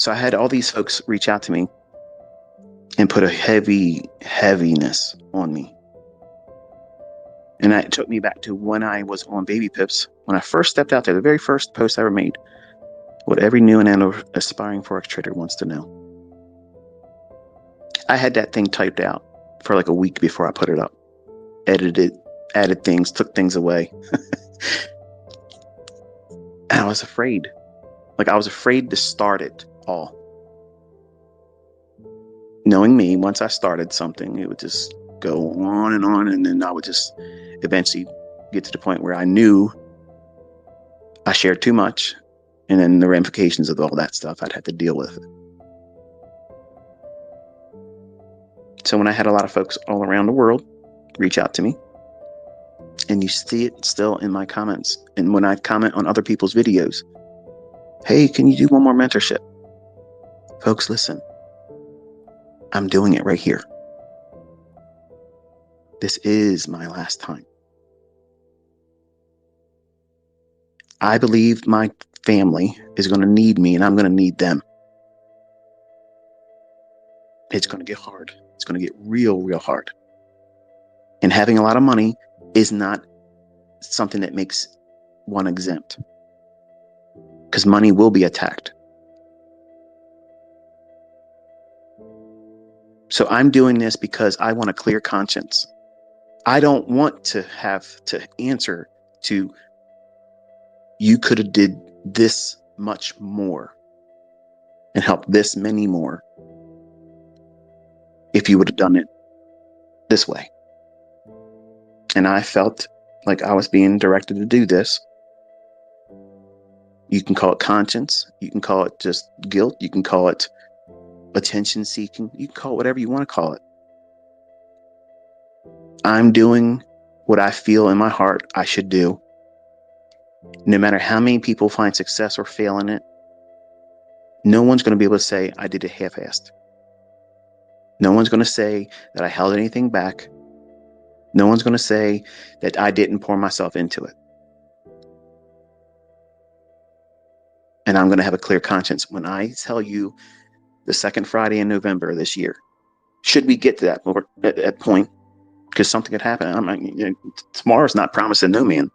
So I had all these folks reach out to me and put a heaviness on me. And that took me back to when I was on Baby Pips. When I first stepped out there, the very first post I ever made, what every new and aspiring Forex trader wants to know. I had that thing typed out for like a week before I put it up. Edited, added things, took things away. And I was afraid. Like, I was afraid to start it all. Knowing me, once I started something, it would just go on, and then I would just eventually get to the point where I knew I shared too much, and then the ramifications of all that stuff I'd have to deal with. So when I had a lot of folks all around the world reach out to me, and you see it still in my comments, and when I comment on other people's videos, hey, can you do one more mentorship? Folks, listen, I'm doing it right here. This is my last time. I believe my family is going to need me, and I'm going to need them. It's going to get hard. It's going to get real, real hard. And having a lot of money is not something that makes one exempt, because money will be attacked. So I'm doing this because I want a clear conscience. I don't want to have to answer to, you could have did this much more and helped this many more if you would have done it this way. And I felt like I was being directed to do this. You can call it conscience. You can call it just guilt. You can call it attention seeking. You can call it whatever you want to call it. I'm doing what I feel in my heart I should do. No matter how many people find success or fail in it, no one's going to be able to say I did it half-assed. No one's going to say that I held anything back. No one's going to say that I didn't pour myself into it. And I'm going to have a clear conscience when I tell you the second Friday in November this year. Should we get to that point, because something could happen. I'm like, tomorrow's not promised to no man.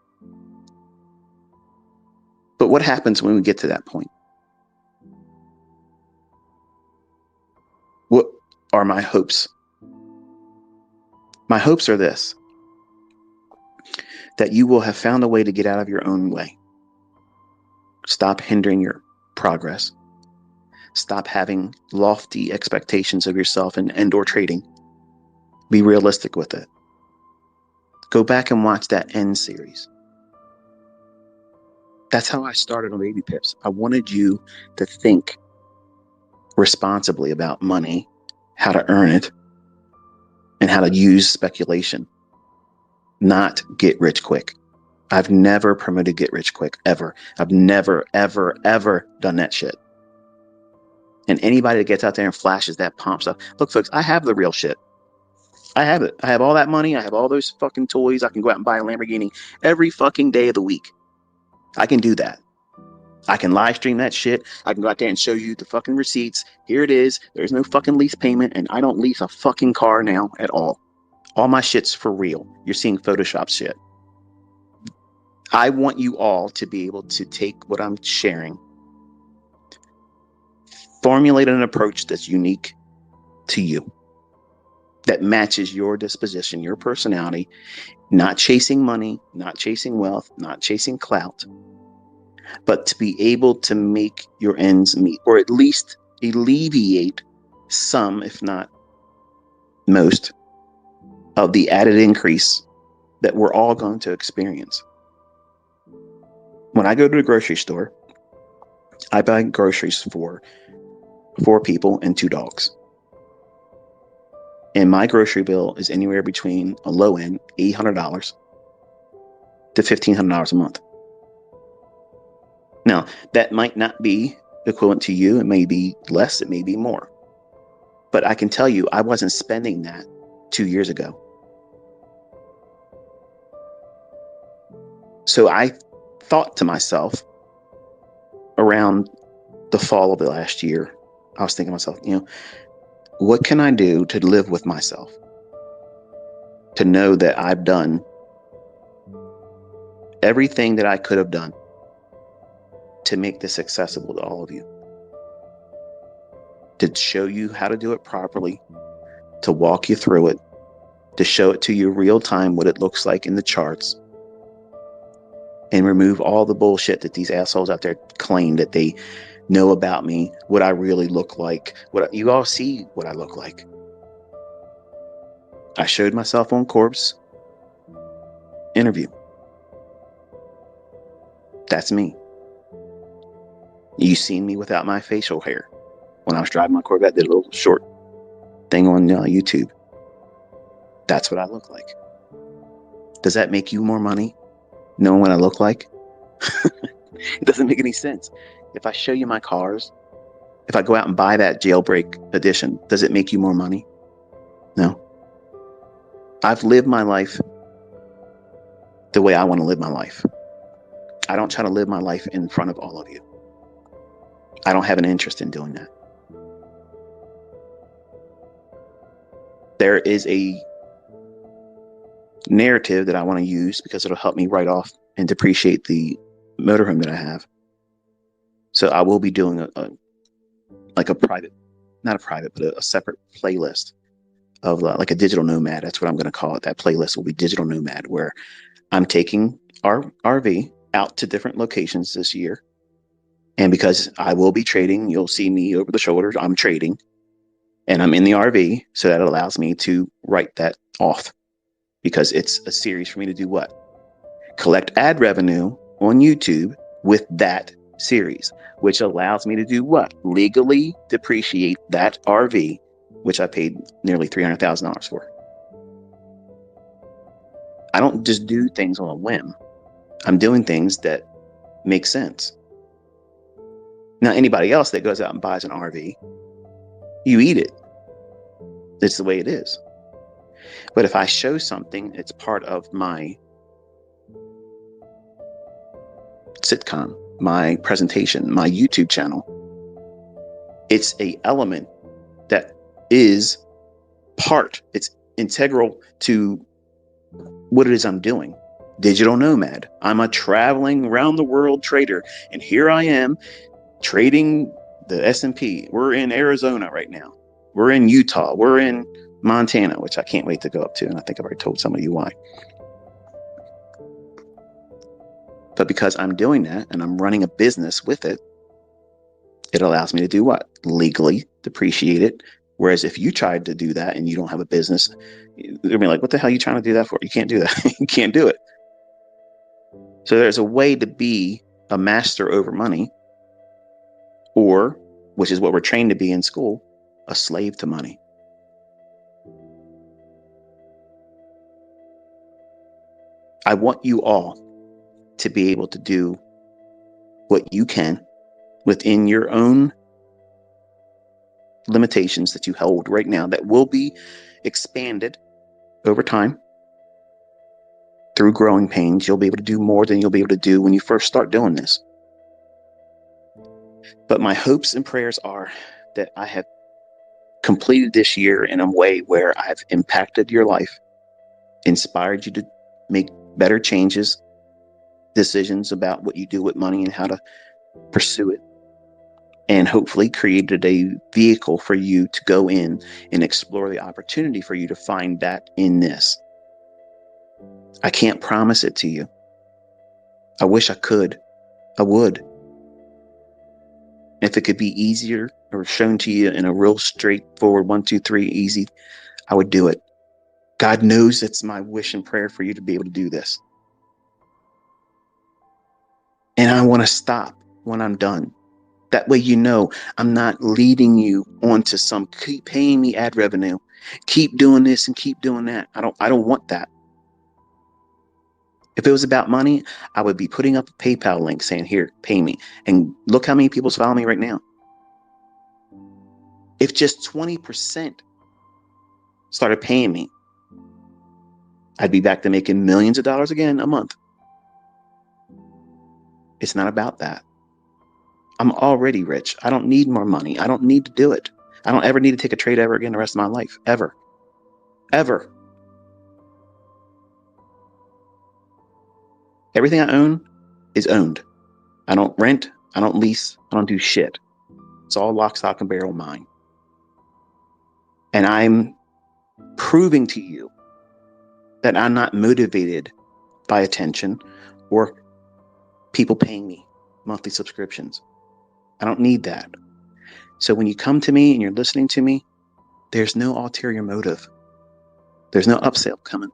But what happens when we get to that point? What are my hopes? My hopes are this: that you will have found a way to get out of your own way. Stop hindering your progress. Stop having lofty expectations of yourself and or trading. Be realistic with it. Go back and watch that end series. That's how I started on Baby Pips. I wanted you to think responsibly about money, how to earn it, and how to use speculation, not get rich quick. I've never promoted get rich quick, ever. I've never, ever, ever done that shit. And anybody that gets out there and flashes that pump stuff, look, folks, I have the real shit. I have it. I have all that money. I have all those fucking toys. I can go out and buy a Lamborghini every fucking day of the week. I can do that. I can live stream that shit. I can go out there and show you the fucking receipts. Here it is. There's no fucking lease payment, and I don't lease a fucking car now at all. All my shit's for real. You're seeing Photoshop shit. I want you all to be able to take what I'm sharing, formulate an approach that's unique to you, that matches your disposition, your personality, not chasing money, not chasing wealth, not chasing clout, but to be able to make your ends meet, or at least alleviate some, if not most, of the added increase that we're all going to experience. When I go to the grocery store, I buy groceries for 4 people and 2 dogs. And my grocery bill is anywhere between a low end $800 to $1,500 a month. Now, that might not be equivalent to you. It may be less, it may be more. But I can tell you, I wasn't spending that 2 years ago. So I thought to myself, around the fall of the last year, I was thinking to myself, what can I do to live with myself? To know that I've done everything that I could have done to make this accessible to all of you. To show you how to do it properly, to walk you through it, to show it to you real time what it looks like in the charts, and remove all the bullshit that these assholes out there claim that they know about me, what I really look like. You all see what I look like. I showed myself on Corb's interview. That's me. You seen me without my facial hair. When I was driving my Corvette, did a little short thing on YouTube. That's what I look like. Does that make you more money, knowing what I look like? It doesn't make any sense. If I show you my cars, if I go out and buy that jailbreak edition, does it make you more money? No. I've lived my life the way I want to live my life. I don't try to live my life in front of all of you. I don't have an interest in doing that. There is a narrative that I want to use because it'll help me write off and depreciate the motorhome that I have. So I will be doing a private, not a private, but a separate playlist of like a digital nomad. That's what I'm going to call it. That playlist will be digital nomad, where I'm taking our RV out to different locations this year. And because I will be trading, you'll see me over the shoulders. I'm trading and I'm in the RV. So that allows me to write that off, because it's a series for me to do what? Collect ad revenue on YouTube with that series, which allows me to do what? Legally depreciate that RV, which I paid nearly $300,000 for. I don't just do things on a whim. I'm doing things that make sense. Now, anybody else that goes out and buys an RV, you eat it. It's the way it is. But if I show something, it's part of my sitcom, my presentation, my YouTube channel. It's an element that is it's integral to what it is I'm doing. Digital nomad. I'm a traveling around the world trader. And here I am trading the S&P. We're in Arizona right now. We're in Utah. We're in Montana, which I can't wait to go up to. And I think I've already told some of you why. But because I'm doing that and I'm running a business with it, it allows me to do what? Legally depreciate it. Whereas if you tried to do that and you don't have a business, they'll be like, what the hell are you trying to do that for? You can't do that. You can't do it. So there's a way to be a master over money, or, which is what we're trained to be in school, a slave to money. I want you all to be able to do what you can within your own limitations that you hold right now, that will be expanded over time through growing pains. You'll be able to do more than you'll be able to do when you first start doing this. But my hopes and prayers are that I have completed this year in a way where I've impacted your life, inspired you to make better changes, decisions about what you do with money and how to pursue it, and hopefully created a vehicle for you to go in and explore the opportunity for you to find that in this. I can't promise it to you. I wish I could. I would. If it could be easier or shown to you in a real straightforward 1, 2, 3 easy, I would do it. God knows it's my wish and prayer for you to be able to do this. And I want to stop when I'm done. That way, I'm not leading you onto some keep paying me ad revenue, keep doing this and keep doing that. I don't want that. If it was about money, I would be putting up a PayPal link saying, here, pay me. And look how many people's following me right now. If just 20% started paying me, I'd be back to making millions of dollars again a month. It's not about that. I'm already rich. I don't need more money. I don't need to do it. I don't ever need to take a trade ever again the rest of my life. Ever. Ever. Everything I own is owned. I don't rent. I don't lease. I don't do shit. It's all lock, stock, and barrel mine. And I'm proving to you that I'm not motivated by attention or people paying me monthly subscriptions. I don't need that. So when you come to me and you're listening to me, there's no ulterior motive. There's no upsell coming.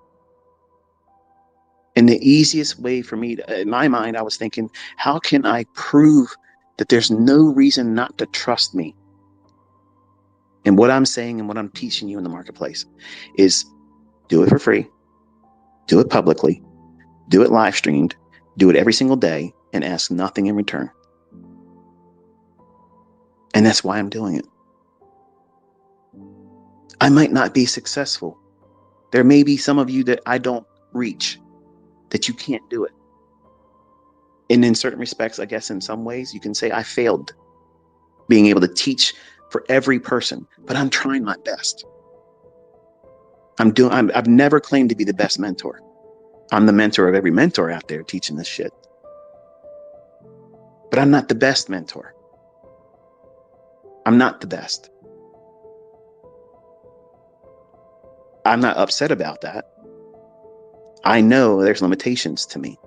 And the easiest way for me to, in my mind, I was thinking, how can I prove that there's no reason not to trust me? And what I'm saying and what I'm teaching you in the marketplace is do it for free, do it publicly, do it live streamed, do it every single day, and ask nothing in return. And that's why I'm doing it. I might not be successful. There may be some of you that I don't reach, that you can't do it. And in certain respects, I guess in some ways, you can say I failed being able to teach for every person, but I'm trying my best. I've never claimed to be the best mentor. I'm the mentor of every mentor out there teaching this shit. But I'm not the best mentor. I'm not the best. I'm not upset about that. I know there's limitations to me.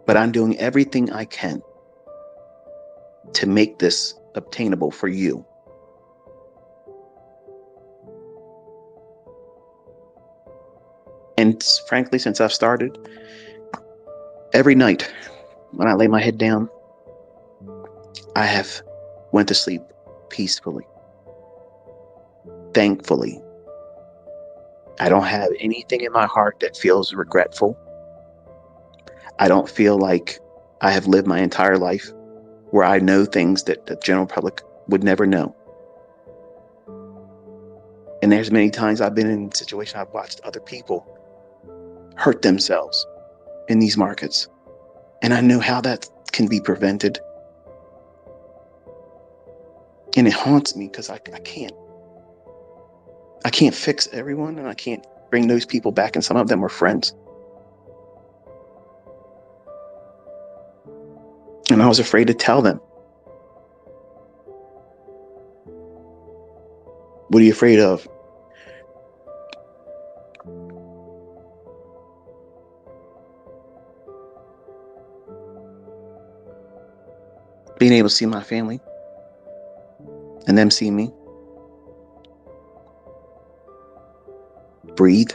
But I'm doing everything I can to make this obtainable for you. And frankly, since I've started, every night when I lay my head down, I have went to sleep peacefully. Thankfully, I don't have anything in my heart that feels regretful. I don't feel like I have lived my entire life where I know things that the general public would never know. And there's many times I've been in situations I've watched other people hurt themselves in these markets. And I know how that can be prevented. And it haunts me because I can't fix everyone, and I can't bring those people back, and some of them were friends. And I was afraid to tell them. What are you afraid of? Being able to see my family and them see me. Breathe.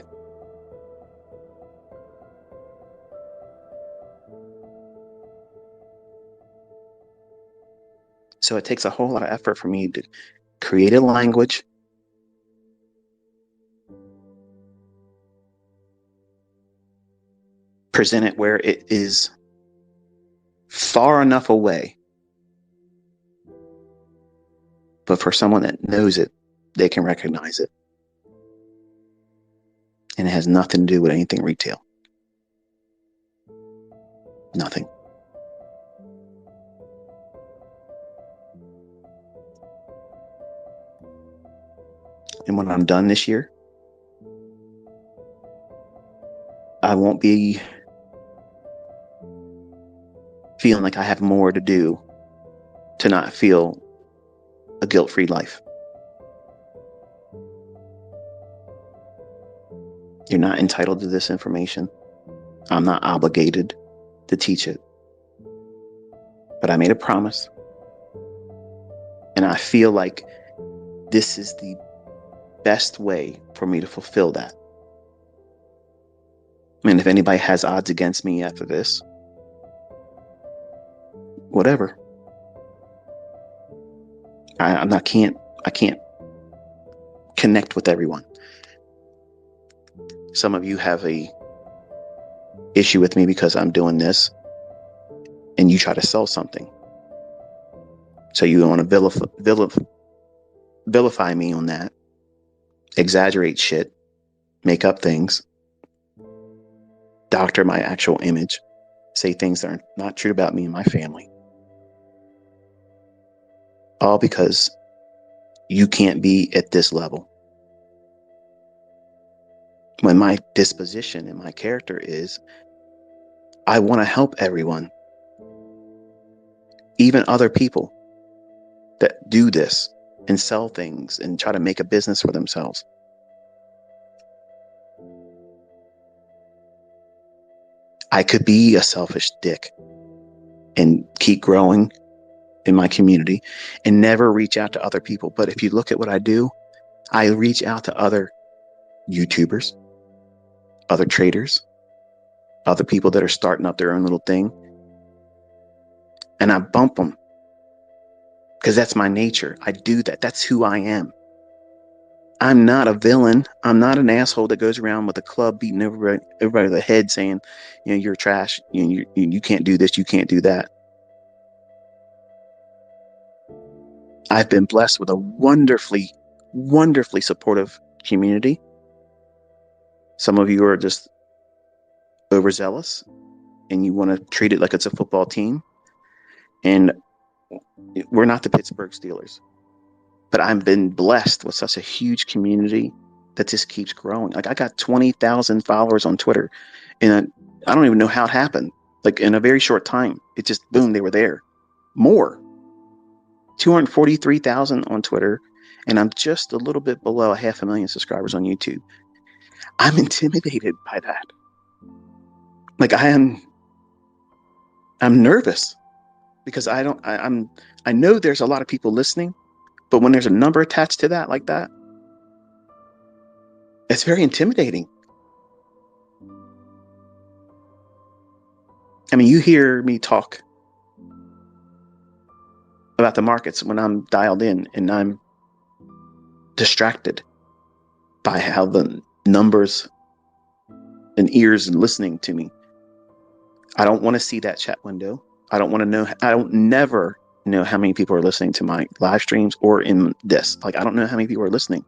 So it takes a whole lot of effort for me to create a language, present it where it is far enough away, but for someone that knows it, they can recognize it. And it has nothing to do with anything retail. Nothing. And when I'm done this year, I won't be feeling like I have more to do to not feel a guilt-free life. You're not entitled to this information. I'm not obligated to teach it. But I made a promise. And I feel like this is the best way for me to fulfill that. And if anybody has odds against me after this, whatever. I can't connect with everyone. Some of you have a issue with me because I'm doing this, and you try to sell something. So you want to vilify me on that, exaggerate shit, make up things, doctor my actual image. say things that are not true about me and my family. All because you can't be at this level. When my disposition and my character is, I want to help everyone, even other people that do this and sell things and try to make a business for themselves. I could be a selfish dick and keep growing in my community and never reach out to other people. But if you look at what I do, I reach out to other YouTubers, other traders, other people that are starting up their own little thing, and I bump them because that's my nature. I do that. That's who I am. I'm not a villain. I'm not an asshole that goes around with a club beating everybody over the head saying, you're trash. You can't do this. You can't do that. I've been blessed with a wonderfully, wonderfully supportive community. Some of you are just overzealous and you want to treat it like it's a football team. And we're not the Pittsburgh Steelers. But I've been blessed with such a huge community that just keeps growing. Like I got 20,000 followers on Twitter, and I don't even know how it happened. Like in a very short time, it just boom, they were there. More, 243,000 on Twitter, and I'm just a little bit below 500,000 subscribers on YouTube. I'm intimidated by that. Like I'm nervous because I know there's a lot of people listening, but when there's a number attached to that like that, it's very intimidating. I mean, you hear me talk about the markets when I'm dialed in and I'm distracted by how the numbers and ears and listening to me. I don't want to see that chat window. I don't want to know. I don't never know how many people are listening to my live streams or in this. Like, I don't know how many people are listening,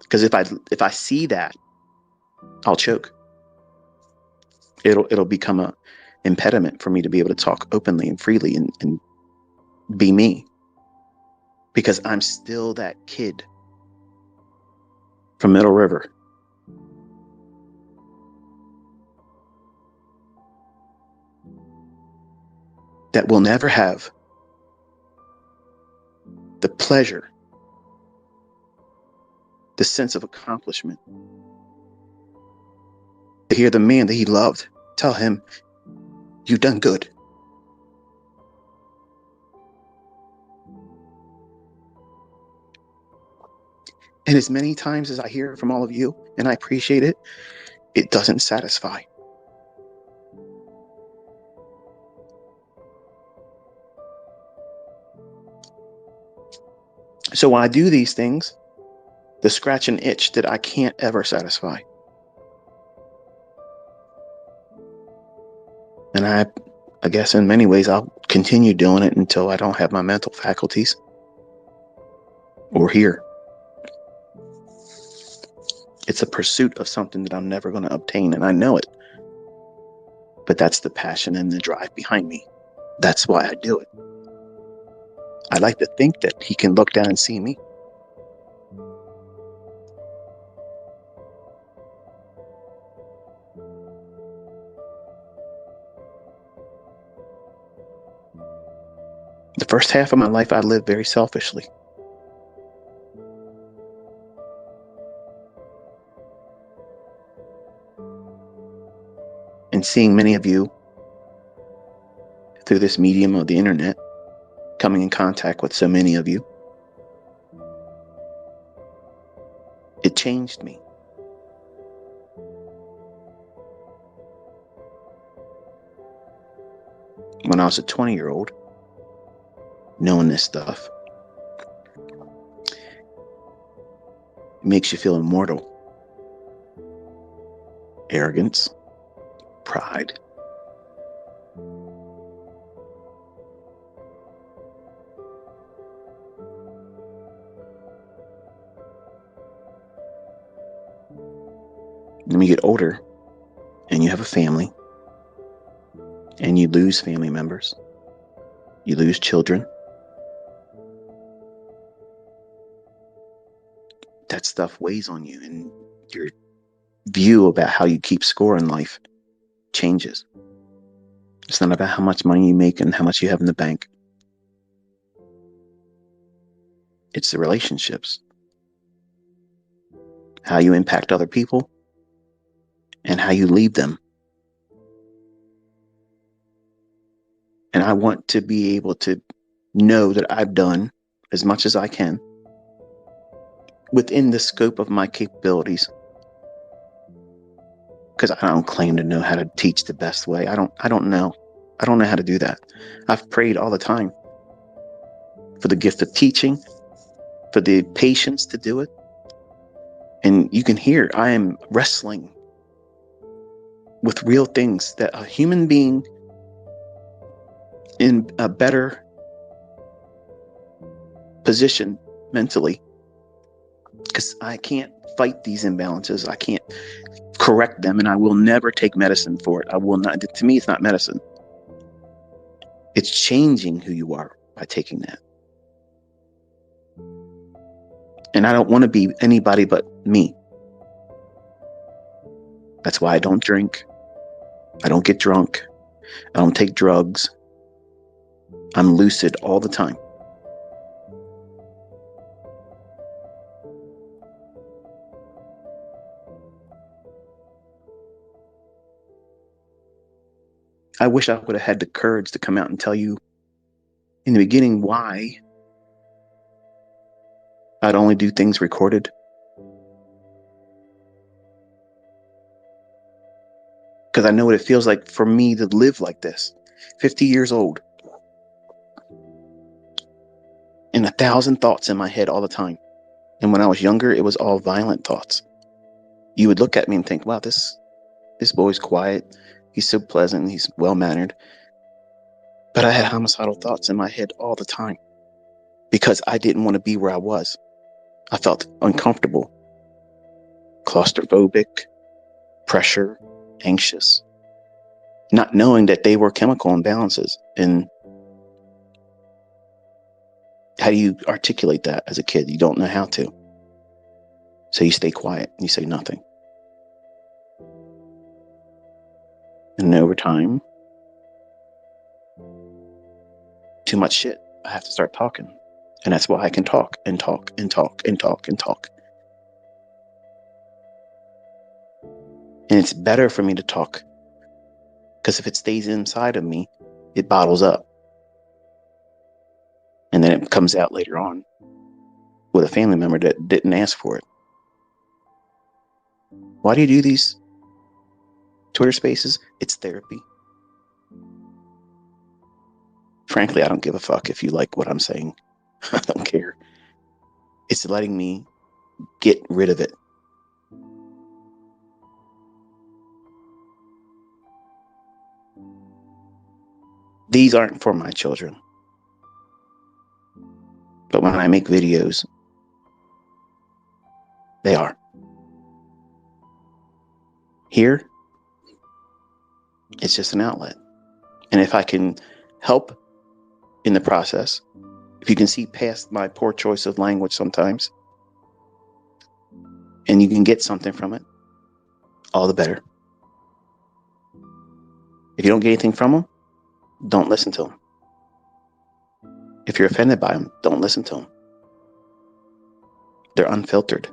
because if I see that, I'll choke. It'll become a impediment for me to be able to talk openly and freely and be me, because I'm still that kid from Middle River that will never have the pleasure, the sense of accomplishment, to hear the man that he loved tell him, "You've done good." And as many times as I hear it from all of you, and I appreciate it, it doesn't satisfy. So when I do these things, the scratch and itch that I can't ever satisfy. And I guess in many ways, I'll continue doing it until I don't have my mental faculties or hear. It's a pursuit of something that I'm never going to obtain, and I know it. But that's the passion and the drive behind me. That's why I do it. I like to think that he can look down and see me. The first half of my life, I lived very selfishly. And seeing many of you through this medium of the internet, coming in contact with so many of you, it changed me. When I was a 20-year-old, knowing this stuff, it makes you feel immortal. Arrogance, pride. When you get older and you have a family and you lose family members, you lose children, that stuff weighs on you, and your view about how you keep score in life changes. It's not about how much money you make and how much you have in the bank. It's the relationships, how you impact other people, and how you leave them. And I want to be able to know that I've done as much as I can within the scope of my capabilities, because I don't claim to know how to teach the best way. I don't know. I don't know how to do that. I've prayed all the time for the gift of teaching, for the patience to do it. And you can hear I am wrestling with real things that a human being in a better position mentally, because I can't fight these imbalances. I can't correct them, and I will never take medicine for it. I will not. To me, it's not medicine. It's changing who you are by taking that. And I don't want to be anybody but me. That's why I don't drink. I don't get drunk. I don't take drugs. I'm lucid all the time. I wish I would have had the courage to come out and tell you in the beginning why I'd only do things recorded. Because I know what it feels like for me to live like this. 50 years old. And 1,000 thoughts in my head all the time. And when I was younger, it was all violent thoughts. You would look at me and think, wow, this boy's quiet. He's so pleasant. He's well-mannered. But I had homicidal thoughts in my head all the time because I didn't want to be where I was. I felt uncomfortable, claustrophobic, pressure, anxious, not knowing that they were chemical imbalances. And how do you articulate that as a kid? You don't know how to. So you stay quiet and you say nothing. And over time, too much shit. I have to start talking. And that's why I can talk and talk and talk and talk and talk. And it's better for me to talk, because if it stays inside of me, it bottles up. And then it comes out later on with a family member that didn't ask for it. Why do you do these Twitter spaces? It's therapy. Frankly, I don't give a fuck if you like what I'm saying. I don't care. It's letting me get rid of it. These aren't for my children. But when I make videos, they are. Here, it's just an outlet. And if I can help in the process, if you can see past my poor choice of language sometimes, and you can get something from it, all the better. If you don't get anything from them, don't listen to them. If you're offended by them, don't listen to them. They're unfiltered.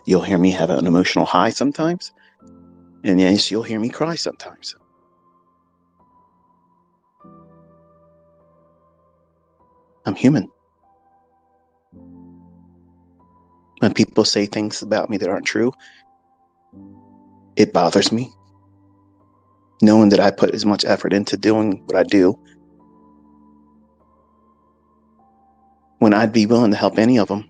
You'll hear me have an emotional high sometimes, and yes, you'll hear me cry sometimes. I'm human. When people say things about me that aren't true, it bothers me. Knowing that I put as much effort into doing what I do, when I'd be willing to help any of them,